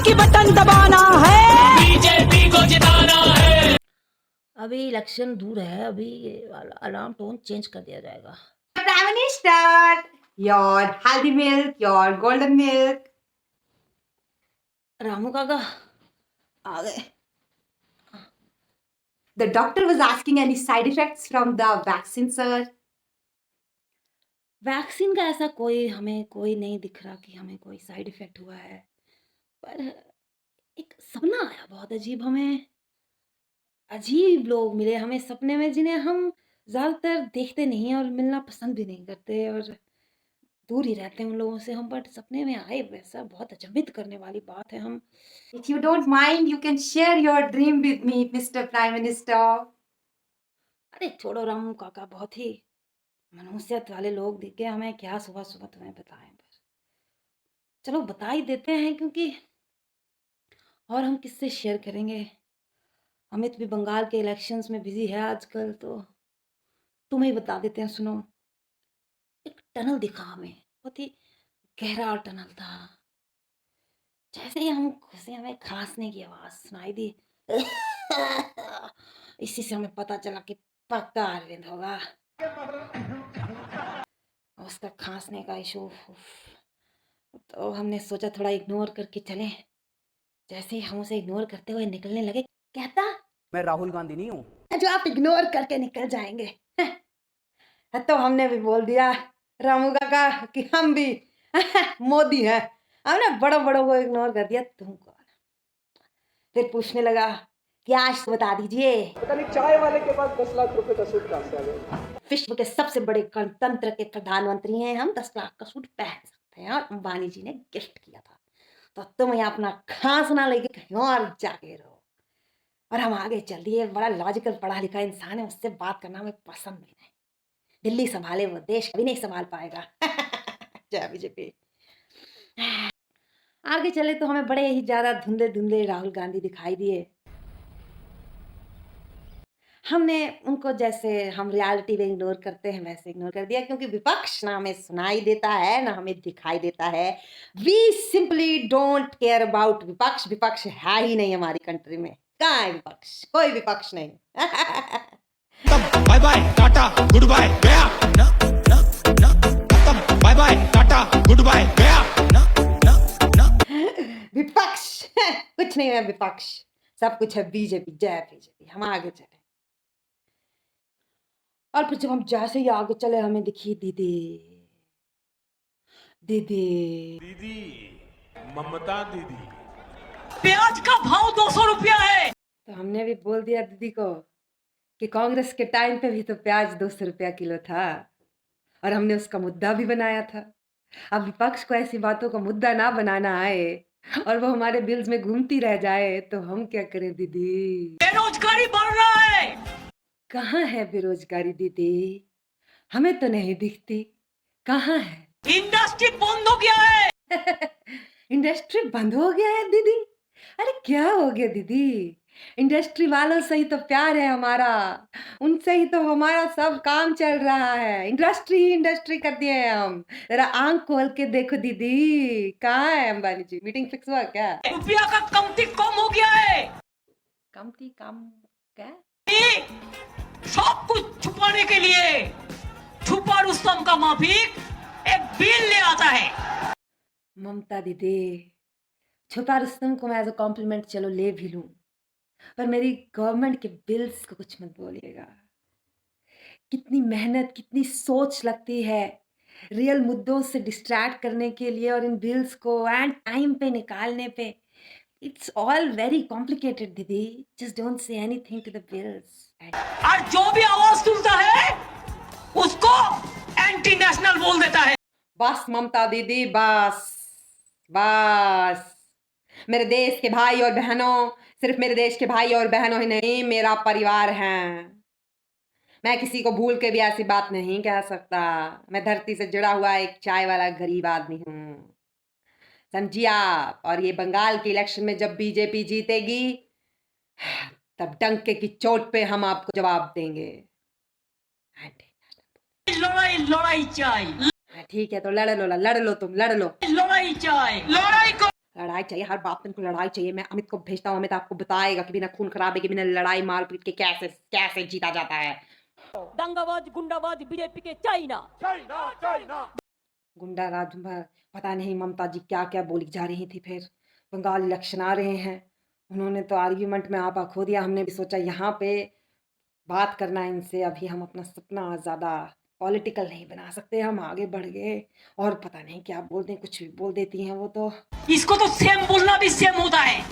एक ही बटन दबाना है, बीजेपी को जिताना है। अभी इलेक्शन दूर है, अभी अलार्म टोन चेंज कर दिया जाएगा। Prime Minister, your healthy milk, your golden milk. Ramu काका आ गए। The doctor was asking any side effects from the vaccine, sir. Vaccine का ऐसा हमें कोई नहीं दिख रहा कि हमें कोई साइड इफेक्ट हुआ है, पर एक सपना आया बहुत अजीब। हमें अजीब लोग मिले हमें सपने में, जिन्हें हम ज़्यादातर देखते नहीं हैं और मिलना पसंद भी नहीं करते और दूर ही रहते हैं उन लोगों से हम, बट सपने में आए। वैसा बहुत अचंभित करने वाली बात है। हम If you don't mind, you can share your dream with me, Mr. Prime Minister. अरे छोड़ो रामू काका, बहुत ही मनुष्यत वाले लोग दिख गए हमें, क्या सुबह सुबह तुम्हें बताएं। पर चलो बता ही देते हैं, क्योंकि और हम किससे शेयर करेंगे। अमित भी बंगाल के इलेक्शंस में बिजी है आजकल, तो तुम्हें ही बता देते हैं। सुनो, एक टनल दिखा हमें, बहुत ही गहरा टनल था। जैसे ही हम घुसे हमें खांसने की आवाज सुनाई दी। इसी से हमें पता चला कि पक्का अरविंद होगा। उसका खांसने का इशू, तो हमने सोचा थोड़ा इग्नोर करके चले। जैसे ही हम उसे इग्नोर करते हुए निकलने लगे, कहता मैं राहुल गांधी नहीं हूँ जो आप इग्नोर करके निकल जाएंगे। तो हमने भी बोल दिया रामू काका कि हम भी मोदी हैं। हमने बड़ों बड़ों को इग्नोर कर दिया। तुम कौन? फिर पूछने लगा कि आज बता दीजिए, पता नहीं चाय वाले के पास 10 लाख रुपए का सूट कहां से आ गया। विश्व के सबसे बड़े गणतंत्र के प्रधानमंत्री हैं हम, 10 लाख का सूट पहन सकते हैं और अंबानी जी ने गिफ्ट किया था। तो तुम यहाँ अपना खांसना लेके कहीं और जाके रहो। और हम आगे चल दिए। बड़ा लॉजिकल पढ़ा लिखा इंसान है, उससे बात करना हमें पसंद भी नहीं। दिल्ली संभाले वो देश कभी नहीं संभाल पाएगा। जय बीजेपी। आगे चले तो हमें बड़े ही ज्यादा धुंधले धुंधले राहुल गांधी दिखाई दिए। हमने उनको जैसे हम रियलिटी में इग्नोर करते हैं वैसे इग्नोर कर दिया, क्योंकि विपक्ष ना हमें सुनाई देता है ना हमें दिखाई देता है। We simply don't care about विपक्ष। विपक्ष है ही नहीं हमारी कंट्री में। कहाँ है विपक्ष? कोई विपक्ष नहीं। Bye bye tata goodbye गया ना ना ना, bye bye tata goodbye गया ना ना ना। विपक्ष कुछ नहीं है, विपक्ष सब कुछ है बीजेपी। जय बीजेपी। हम आगे चले और फिर जब हम जैसे ही आगे चले हमें दिखी दीदी। दीदी दीदी, ममता दीदी। प्याज का भाव 200 रुपया है। तो हमने भी बोल दिया दीदी को कि कांग्रेस के टाइम पे भी तो प्याज 200 रुपया किलो था और हमने उसका मुद्दा भी बनाया था। अब विपक्ष को ऐसी बातों का मुद्दा ना बनाना आए और वो हमारे बिल्स में घूमती रह जाए तो हम क्या करें दीदी? बेरोजगारी बढ़ रहा है। कहाँ है बेरोजगारी दीदी? हमें तो नहीं दिखती। कहाँ है? इंडस्ट्री बंद हो गया है। इंडस्ट्री बंद हो गया है दीदी? अरे क्या हो गया दीदी? इंडस्ट्री वालों से ही तो प्यार है हमारा, उनसे ही तो हमारा सब काम चल रहा है। इंडस्ट्री ही इंडस्ट्री कर दिए हैं हम। जरा आंख खोल के देखो दीदी, कहाँ है अंबानी जी? मीटिंग फिक्स हुआ क्या? रुपया का कमती कम हो गया है। कमती कम क्या? सब कुछ छुपाने के लिए छुपा रुस्तम का माफिक एक बिल ले आता है। ममता दीदी, छुपा रुस्तम को मैं एज अ कॉम्प्लीमेंट चलो ले भी लूं, पर मेरी गवर्नमेंट के बिल्स को कुछ मत बोलिएगा। कितनी मेहनत कितनी सोच लगती है रियल मुद्दों से डिस्ट्रैक्ट करने के लिए और इन बिल्स को एंड टाइम पे निकालने पे। इट्स ऑल वेरी कॉम्प्लिकेटेड दीदी। Just don't say anything to the bills. और जो भी आवाज सुनता है उसको एंटी नेशनल बोल देता है। बस ममता दीदी, बस बस। मेरे देश के भाई और बहनों, सिर्फ मेरे देश के भाई और बहनों ही नहीं, मेरा परिवार है। मैं किसी को भूल के भी ऐसी बात नहीं कह सकता। मैं धरती से जुड़ा हुआ एक चाय वाला गरीब आदमी हूँ, समझिए आप। और ये बंगाल के इलेक्शन में जब बीजेपी जीतेगी तब डंके की चोट पे हम आपको जवाब देंगे। लड़ाई लड़ाई चाहिए। ठीक है तो लड़ लो तुम लड़ लो। लड़ाई चाहिए। लड़ाई को लड़ाई चाहिए, हर बात पे इनको लड़ाई चाहिए। मैं अमित को भेजता हूँ, अमित आपको बताएगा कि बिना खून खराबे के, बिना लड़ाई मारपीट के कैसे कैसे जीता जाता है। दंगाबाज गुंडाबाज बीजेपी के चाइना। गुंडा राज में पता नहीं ममता जी क्या क्या बोली जा रही थी। फिर बंगाल इलेक्शन आ रहे हैं, उन्होंने तो आर्ग्यूमेंट में आपा खो दिया। हमने भी सोचा यहाँ पे बात करना है इनसे। अभी हम अपना सपना ज़्यादा पॉलिटिकल नहीं बना सकते, हम आगे बढ़ गए और पता नहीं क्या बोल दें, कुछ भी बोल देती हैं वो तो। इसको तो सेम बोलना भी सेम होता है।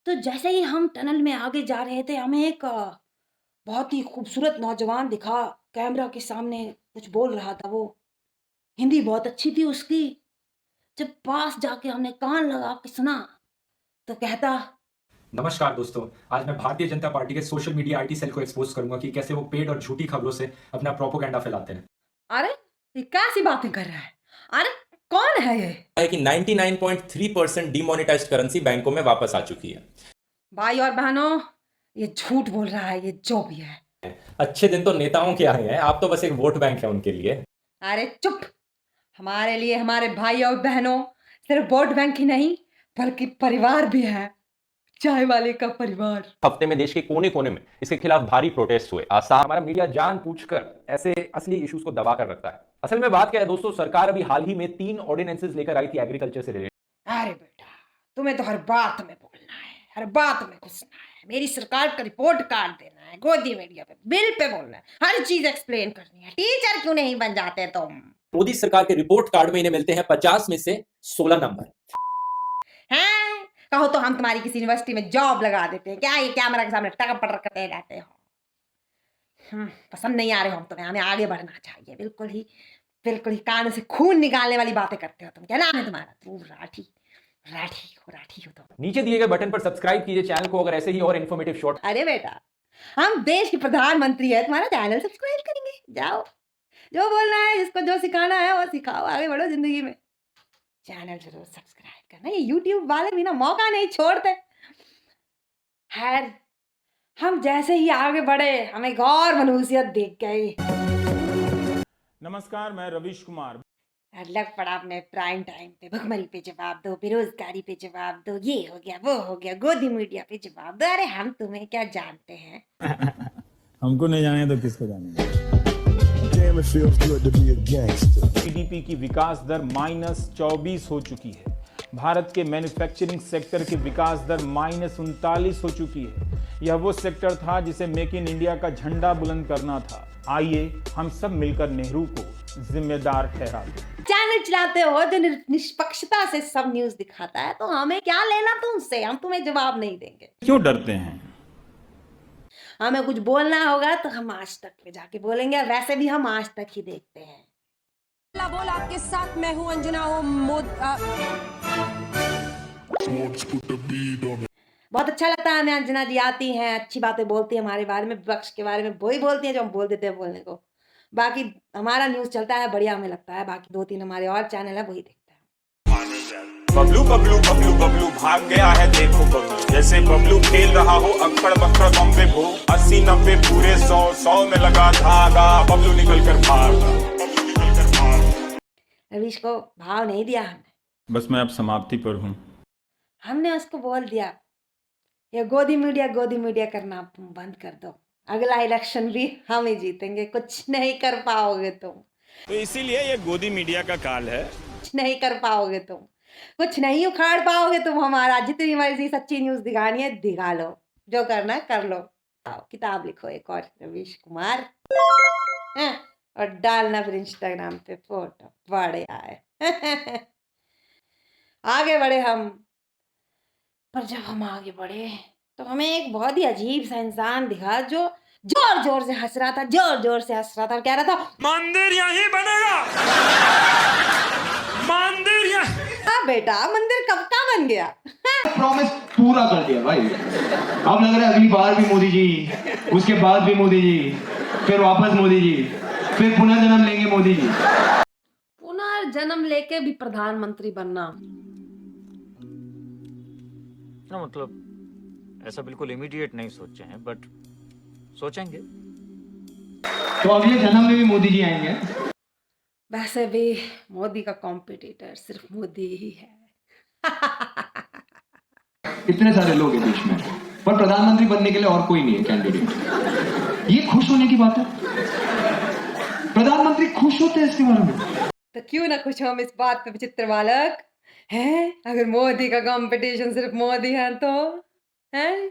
तो जैसे ही हम टनल में आगे जा रहे थे, हमें एक बहुत ही खूबसूरत नौजवान दिखा, कैमरा के सामने कुछ बोल रहा था। वो हिंदी बहुत अच्छी थी उसकी। जब पास जाके हमने कान लगा के सुना तो कहता, नमस्कार दोस्तों, आज मैं भारतीय जनता पार्टी के सोशल मीडिया आईटी सेल को एक्सपोज करूंगा कि कैसे वो पेड और झूठी खबरों से अपना प्रोपोगेंडा फैलाते हैं। अरे ये कैसी बातें कर रहा है? अरे कौन है ये? है कि 99.3% डिमोनेटाइज्ड करेंसी बैंकों में वापस आ चुकी है। भाई और बहनों, ये झूठ बोल रहा है, ये जो भी है। अच्छे दिन तो नेताओं के आए हैं, आप तो बस एक वोट बैंक है उनके लिए। अरे चुप! हमारे लिए हमारे भाई और बहनों सिर्फ वोट बैंक ही नहीं बल्कि परिवार भी है, चाय वाले का परिवार। हफ्ते में देश के कोने कोने में इसके खिलाफ भारी प्रोटेस्ट हुए। आसाम हमारा मीडिया जानबूझकर ऐसे असली इश्यूज को दबा कर रखता है। असल में बात क्या है दोस्तों, सरकार अभी हाल ही में 3 ऑर्डिनेंसेस लेकर आई थी एग्रीकल्चर से रिलेटेड। अरे बेटा, तुम्हें तो हर बात में बोलना है, हर बात में घुसना है, मेरी सरकार का रिपोर्ट कार्ड देना है, गोदी मीडिया पे, बिल पे बोलना है, हर चीज एक्सप्लेन करनी है। टीचर क्यों नहीं बन जाते तुम? मोदी सरकार के रिपोर्ट कार्ड में इन्हें मिलते हैं 50 में से 16 नंबर। हैं? कहो तो हम तुम्हारी किसी यूनिवर्सिटी में जॉब लगा देते हैं। क्या ये कैमरा के सामने टकम पटर करते रहते हो? पसंद नहीं आ रहे हो हम तुम्हें, हमें आगे बढ़ना चाहिए। बिल्कुल ही कान से खून निकालने वाली बातें करते हो तुम। क्या नाम है तुम्हारा? तू राठी हो तुम। नीचे दिए गए बटन पर सब्सक्राइब कीजिए चैनल को अगर ऐसे ही और इन्फॉर्मेटिव शॉर्ट। अरे बेटा, हम देश के प्रधानमंत्री है, तुम्हारा चैनल सब्सक्राइब करेंगे। जाओ, जो बोलना है, जिसको जो सिखाना है वो सिखाओ, आगे बढ़ो जिंदगी में। चैनल जरूर सब्सक्राइब करना। ये यूट्यूब वाले भी ना मौका नहीं छोड़ते। खैर, हम जैसे ही आगे बढ़े हमें एक और मनुष्यत दिख गई। नमस्कार, मैं रविश कुमार। लग पड़ा अपने प्राइम टाइम पे, भुखमरी पे जवाब दो, बेरोजगारी पे जवाब दो, ये हो गया वो हो गया, गोदी मीडिया पे जवाब दो। अरे हम तुम्हें क्या जानते हैं? हमको नहीं जाने तो किसको जाने? जीडीपी की विकास दर -24 हो चुकी है। भारत के मैन्युफैक्चरिंग सेक्टर की विकास दर -39 हो चुकी है। यह वो सेक्टर था जिसे मेक इन इंडिया का झंडा बुलंद करना था। आइए हम सब मिलकर नेहरू को जिम्मेदार ठहरा दें। चैनल चलाते हो जो निष्पक्षता से सब न्यूज दिखाता है, तो हमें क्या लेना तुमसे? हम तुम्हें जवाब नहीं देंगे। क्यों डरते हैं? हमें कुछ बोलना होगा तो हम आज तक पे जाके बोलेंगे। वैसे भी हम आज तक ही देखते हैं। बोल आपके साथ मैं हूं अंजना बहुत अच्छा लगता है हमें। अंजना जी आती हैं, अच्छी बातें बोलती हैं हमारे बारे में, विपक्ष के बारे में वही बोलती हैं जो हम बोल देते हैं बोलने को। बाकी हमारा न्यूज चलता है, बढ़िया हमें लगता है। बाकी 2-3 हमारे और चैनल है, वही देखते हैं। बबलू बबलू बबलू बबलू भाग गया है देखो बबलू, जैसे बबलू खेल रहा हो अक्कड़ बक्कड़ बम्बे भो। 80-90 पूरे 100 में लगा धागा, बबलू निकल कर भागा। रवीश को भाव नहीं दिया हमने। बस मैं अब समाप्ति पर हूँ। हमने उसको बोल दिया ये गोदी मीडिया करना तुम बंद कर दो। अगला इलेक्शन भी हम ही जीतेंगे, कुछ नहीं कर पाओगे तुम। तो इसीलिए ये गोदी मीडिया का काल है। कुछ नहीं कर पाओगे तुम, कुछ नहीं उखाड़ पाओगे तुम हमारा। जितनी मर्जी सच्ची न्यूज दिखानी है दिखा लो, जो करना है कर लो। आओ किताब लिखो एक और, रवीश कुमार, और डालना फिर इंस्टाग्राम पे फोटो। बड़े आए आगे बढ़े हम। पर जब हम आगे बढ़े तो हमें एक बहुत ही अजीब सा इंसान दिखा जो जोर जोर से हंस रहा था, और कह रहा था मंदिर यहीं बनेगा, मंदिर यहीं। हाँ बेटा, मंदिर कब का बन गया? प्रॉमिस पूरा कर दिया भाई। अब लग रहा है अगली बार भी मोदी जी, उसके बाद भी मोदी जी, फिर वापस मोदी जी, फिर पुनर्जन्म लेंगे मोदी जी। पुनर्जन्म लेके भी प्रधानमंत्री बनना ना, मतलब ऐसा बिल्कुल इमीडिएट नहीं सोचे हैं, बट सोचेंगे। तो अगले जन्म में भी मोदी जी आएंगे। वैसे भी मोदी का कॉम्पिटिटर सिर्फ मोदी ही है। इतने सारे लोग हैं देश में, पर प्रधानमंत्री बनने के लिए और कोई नहीं है कैंडिडेट। ये खुश होने की बात है? प्रधानमंत्री खुश होते हैं इसके बारे में? तो क्यों ना खुश हम इस बात पे विचित्र बालक हैं? अगर मोदी का कंपटीशन सिर्फ मोदी है तो हैं?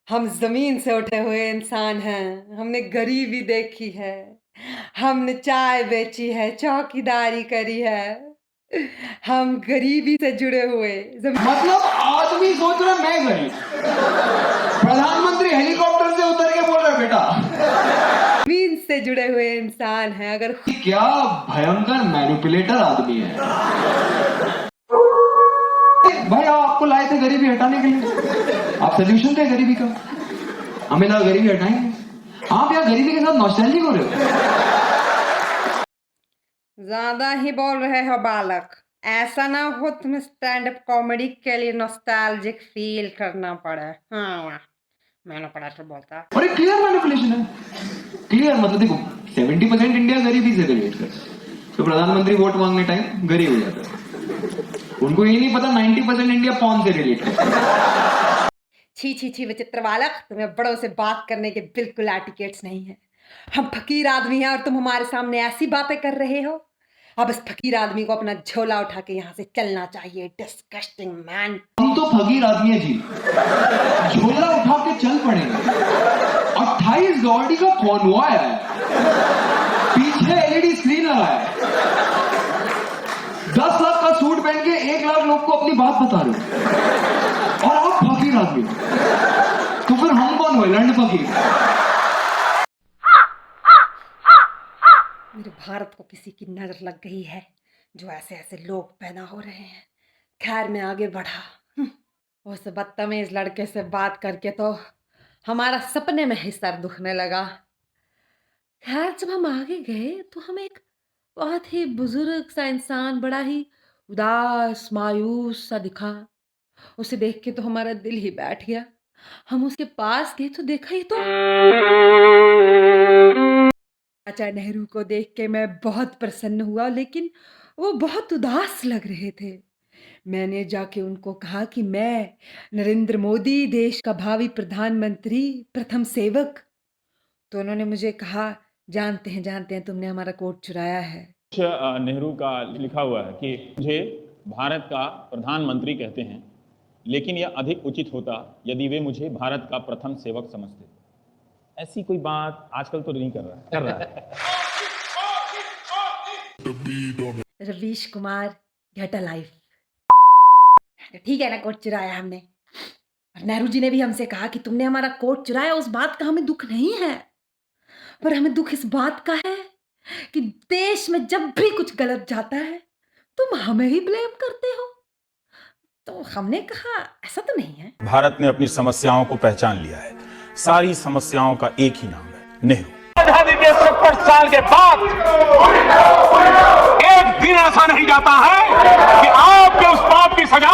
हम जमीन से उठे हुए इंसान हैं, हमने गरीबी देखी है, हमने चाय बेची है, चौकीदारी करी है, हम गरीबी से जुड़े हुए मतलब आदमी सोच रहा मैं गरीब, प्रधानमंत्री हेलीकॉप्टर से उतर के बोल रहा है बेटा जमीन से जुड़े हुए इंसान हैं। अगर क्या भयंकर मैनिपुलेटर आदमी है भाई। आपको लाए थे गरीबी हटाने के लिए, आप सोल्यूशन थे गरीबी का, हमें लगा गरीबी हटाएंगे। आप यार गरीबी के साथ नॉस्टैल्जिक हो रहे हो। ज्यादा ही बोल रहे हो बालक, ऐसा ना हो तुम्हें स्टैंड अप कॉमेडी के लिए नॉस्टैल्जिक फील करना पड़े। हाँ मैंने पढ़ा तो बोलता। और एक क्लियर मैनिपुलेशन है, क्लियर मतलब देखो 70% इंडिया गरीबी से रिलेट करता है, तो प्रधानमंत्री वोट मांगने टाइम गरीब हो जाता है। उनको ये नहीं पता 90% इंडिया पॉन से रिलेट करता है। छी छी छी विचित्र बालक, तुम्हें बड़ों से बात करने के बिल्कुल एटिकेट्स नहीं है। हम फकीर आदमी हैं और तुम हमारे सामने ऐसी बातें कर रहे हो। अब इस फकीर आदमी को अपना झोला उठा के यहाँ से चलना चाहिए। Disgusting man. हम तो फकीर आदमी है जी, झोला उठा के चल पड़ेंगे। 28 गाड़ी का कॉन्वॉय है, पीछे LED स्क्रीन लगा है, 10 लाख का सूट पहन के 1 लाख लोग को अपनी बात बता रहे हो, और आप फकीर आदमी, तो फिर हम कौन हुए? लंड फकीर। मेरे भारत को किसी की नजर लग गई है, जो ऐसे ऐसे लोग पैदा हो रहे हैं। खैर मैं आगे बढ़ा। उस बदतमीज लड़के से बात करके तो हमारा सपने में ही सर दुखने लगा। खैर जब हम आगे गए तो हमें एक बहुत ही बुजुर्ग सा इंसान बड़ा ही उदास मायूस सा दिखा। उसे देख के तो हमारा दिल ही बैठ गया। हम उसके पास गए तो देखा ही तो चाचा नेहरू को देख के मैं बहुत प्रसन्न हुआ, लेकिन वो बहुत उदास लग रहे थे। मैंने जाके उनको कहा कि मैं नरेंद्र मोदी, देश का भावी प्रधानमंत्री, प्रथम सेवक। तो उन्होंने मुझे कहा, जानते हैं तुमने हमारा कोट चुराया है। नेहरू का लिखा हुआ है कि मुझे भारत का प्रधानमंत्री कहते हैं, लेकिन यह अधिक उचित होता यदि वे मुझे भारत का प्रथम सेवक समझते। ऐसी कोई बात आजकल तो नहीं कर रहा है। Ravish Kumar get a life. ठीक है ना, कोट चुराया हमने। और नेहरू जी ने भी हमसे कहा कि तुमने हमारा कोट चुराया। उस बात का हमें दुख नहीं है, पर हमें दुख इस बात का है कि देश में जब भी कुछ गलत जाता है तुम हमें ही ब्लेम करते हो। तो हमने कहा ऐसा तो नहीं है। भारत ने अपनी समस्याओं को पहचान लिया है। सारी समस्याओं का एक ही नाम है, नेहरू। आजादी के 70 साल के बाद एक दिन ऐसा नहीं जाता है कि आपके उस पाप की सजा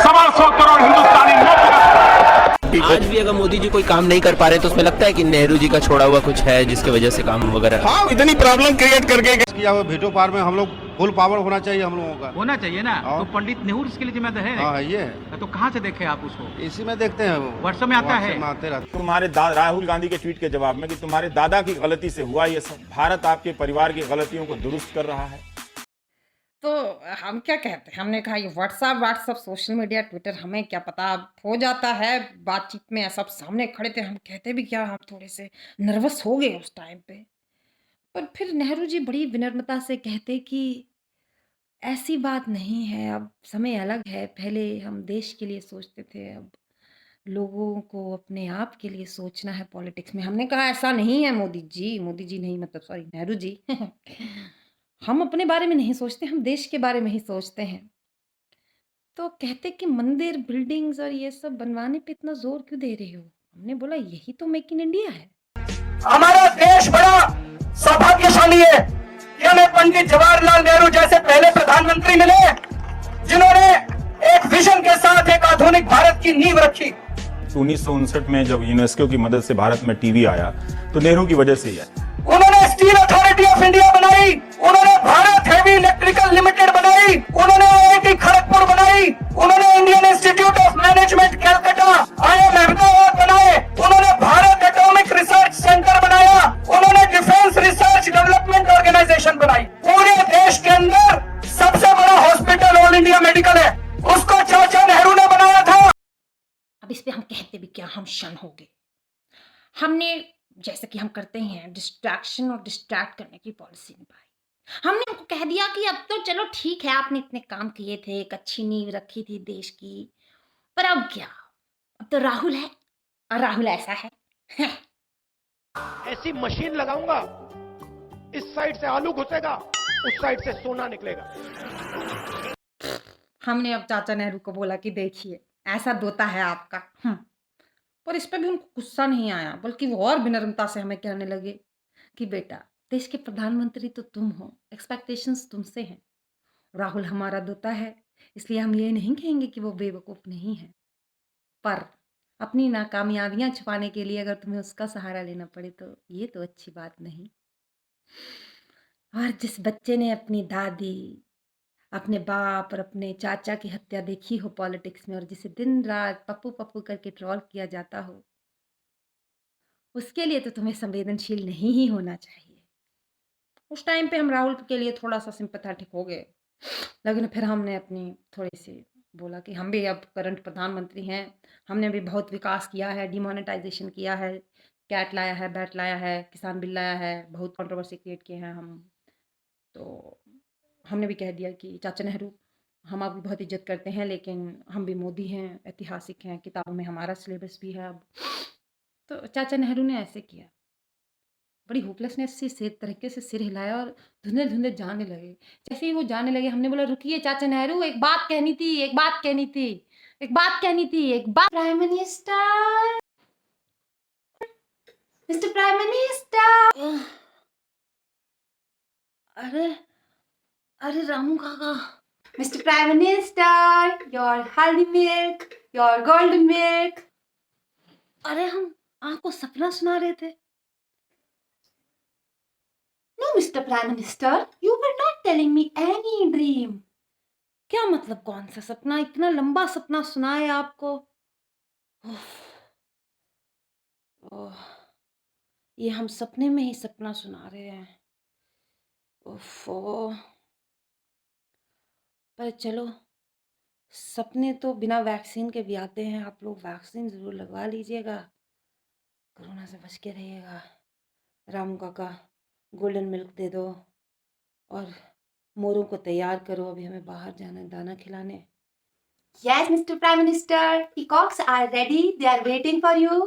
125 करोड़ हिंदुस्तानी न भुगतें। आज भी अगर मोदी जी कोई काम नहीं कर पा रहे तो उसमें लगता है कि नेहरू जी का छोड़ा हुआ कुछ है जिसकी वजह से काम वगैरह। हाँ, इतनी प्रॉब्लम क्रिएट करके किया हुआ वीटो पावर में हम लोग फुल पावर होना चाहिए, हम लोगों का होना चाहिए ना। तो पंडित नेहरू इसके लिए जिम्मेदार है। हाँ ये है। तो कहाँ से देखे आप उसको? इसी में देखते हैं, व्हाट्सएप में आता है। तुम्हारे राहुल गांधी के ट्वीट के जवाब में कि तुम्हारे दादा की गलती से हुआ ये सब, भारत आपके परिवार की गलतियों को दुरुस्त कर रहा है। तो हम क्या कहते हैं, हमने कहा ये व्हाट्सएप सोशल मीडिया ट्विटर हमें क्या पता, हो जाता है बातचीत में। सब सामने खड़े थे, हम कहते भी क्या, हम थोड़े से नर्वस हो गए उस टाइम पे। पर फिर नेहरू जी बड़ी विनम्रता से कहते कि ऐसी बात नहीं है, अब समय अलग है। पहले हम देश के लिए सोचते थे, अब लोगों को अपने आप के लिए सोचना है पॉलिटिक्स में। हमने कहा ऐसा नहीं है मोदी जी नहीं मतलब सॉरी नेहरू जी हम अपने बारे में नहीं सोचते, हम देश के बारे में ही सोचते हैं। तो कहते कि मंदिर बिल्डिंग्स और ये सब बनवाने पे इतना जोर क्यों दे रहे हो? हमने बोला यही तो मेक इन इंडिया है। हमारा देश बड़ा सौभाग्यशाली है कि हमें पंडित जवाहरलाल नेहरू जैसे पहले प्रधानमंत्री मिले जिन्होंने एक विजन के साथ एक आधुनिक भारत की नींव रखी। 1959 में जब यूनेस्को की मदद से भारत में टीवी आया तो नेहरू की वजह से ही आया। उन्होंने स्टील अथॉरिटी ऑफ इंडिया बनाई, उन्होंने भारत हेवी इलेक्ट्रिकल लिमिटेड बनाई, उन्होंने IIT खड़गपुर बनाई, उन्होंने इंडियन इंस्टीट्यूट ऑफ मैनेजमेंट हम शन हो गए। हमने जैसे कि हम करते ही हैं डिस्ट्रैक्शन और डिस्ट्रैक्ट करने की पॉलिसी निभाई। हमने उनको कह दिया कि अब तो चलो ठीक है, आपने इतने काम किए थे, एक अच्छी नींव रखी थी देश की, पर अब क्या, अब तो राहुल है और राहुल ऐसा है। ऐसी मशीन लगाऊंगा, इस साइड से आलू घुसेगा, उस साइड से सोना निकलेगा। हमने अब चाचा नेहरू को बोला कि देखिए ऐसा दोता है आपका। पर इस पे भी उनको गुस्सा नहीं आया, बल्कि वो और विनम्रता से हमें कहने लगे कि बेटा, देश के प्रधानमंत्री तो तुम हो, एक्सपेक्टेशंस तुमसे हैं। राहुल हमारा दोता है, इसलिए हम ये नहीं कहेंगे कि वो बेवकूफ़ नहीं है, पर अपनी नाकामयाबियां छुपाने के लिए अगर तुम्हें उसका सहारा लेना पड़े तो ये तो अच्छी बात नहीं। और जिस बच्चे ने अपनी दादी, अपने बाप और अपने चाचा की हत्या देखी हो पॉलिटिक्स में, और जिसे दिन रात पप्पू पप्पू करके ट्रोल किया जाता हो, उसके लिए तो तुम्हें संवेदनशील नहीं ही होना चाहिए। उस टाइम पे हम राहुल के लिए थोड़ा सा सिंपैथेटिक हो गए, लेकिन फिर हमने अपनी थोड़ी सी बोला कि हम भी अब करंट प्रधानमंत्री हैं, हमने भी बहुत विकास किया है, डिमोनेटाइजेशन किया है, कैट लाया है, बैट लाया है, किसान बिल लाया है, बहुत कंट्रोवर्सी क्रिएट किए हैं हम। तो हमने भी कह दिया कि चाचा नेहरू, हम आपकी बहुत इज्जत करते हैं, लेकिन हम भी मोदी हैं, ऐतिहासिक हैं, किताबों में हमारा सिलेबस भी है अब। तो चाचा नेहरू ने ऐसे किया, बड़ी होपलेसनेस से तरीके से सिर हिलाया और धुंधले धुंधले जाने लगे। जैसे ही वो जाने लगे, हमने बोला रुकिए चाचा नेहरू, एक बात कहनी थी, एक बात कहनी थी, एक बात कहनी थी, एक बात। Prime minister, mister prime minister. अरे अरे रामू काका, मिस्टर प्राइम मिनिस्टर, योर हल्दी मिल्क, योर गोल्डन मिल्क। अरे हम आपको सपना सुना रहे थे। No, Mr. Prime Minister, you were not telling me any dream. क्या मतलब कौन सा सपना? इतना लंबा सपना सुनाए आपको? ओह, ये हम सपने में ही सपना सुना रहे हैं। ओफो। पर चलो, सपने तो बिना वैक्सीन के भी आते हैं। आप लोग वैक्सीन ज़रूर लगवा लीजिएगा, कोरोना से बच के रहिएगा। रामू काका, गोल्डन मिल्क दे दो और मोरों को तैयार करो, अभी हमें बाहर जाना है दाना खिलाने। Yes, Mr. Prime Minister, peacocks are ready. They are waiting for you.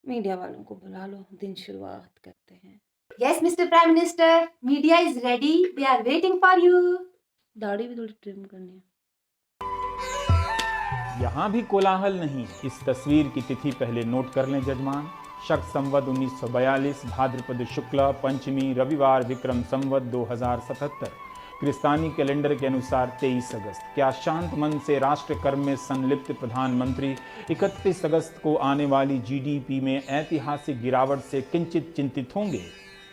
Media वालों को बुला लो, दिन शुरुआत करते हैं। Yes, Mr. Prime Minister, media is ready. They are waiting for you. दाढ़ी भी थोड़ी ट्रिम करनी है। यहाँ भी कोलाहल नहीं। इस तस्वीर की तिथि पहले नोट कर लें जजमान। शक संवत 1942, भाद्रपद शुक्ला पंचमी, रविवार, विक्रम संवत 2077। क्रिस्तानी कैलेंडर के अनुसार 23 अगस्त। क्या शांत मन से राष्ट्र कर्म में संलिप्त प्रधानमंत्री 31 अगस्त को आने वाली जीडीपी में ऐतिहासिक गिरावट से किंचित चिंतित होंगे?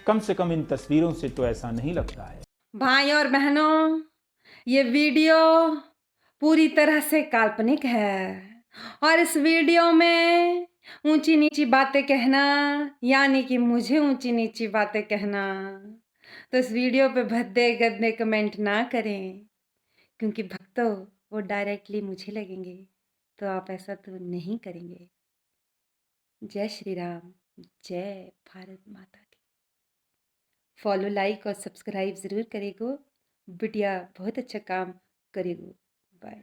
कम से कम इन तस्वीरों से तो ऐसा नहीं लगता है। भाई और बहनों, ये वीडियो पूरी तरह से काल्पनिक है, और इस वीडियो में ऊंची नीची बातें कहना, यानी कि मुझे ऊंची नीची बातें कहना, तो इस वीडियो पे भद्दे गद्दे कमेंट ना करें, क्योंकि भक्तों वो डायरेक्टली मुझे लगेंगे, तो आप ऐसा तो नहीं करेंगे। जय श्री राम, जय भारत माता की। फॉलो, लाइक और सब्सक्राइब ज़रूर करेगो, बिटिया बहुत अच्छा काम करेगो। बाय।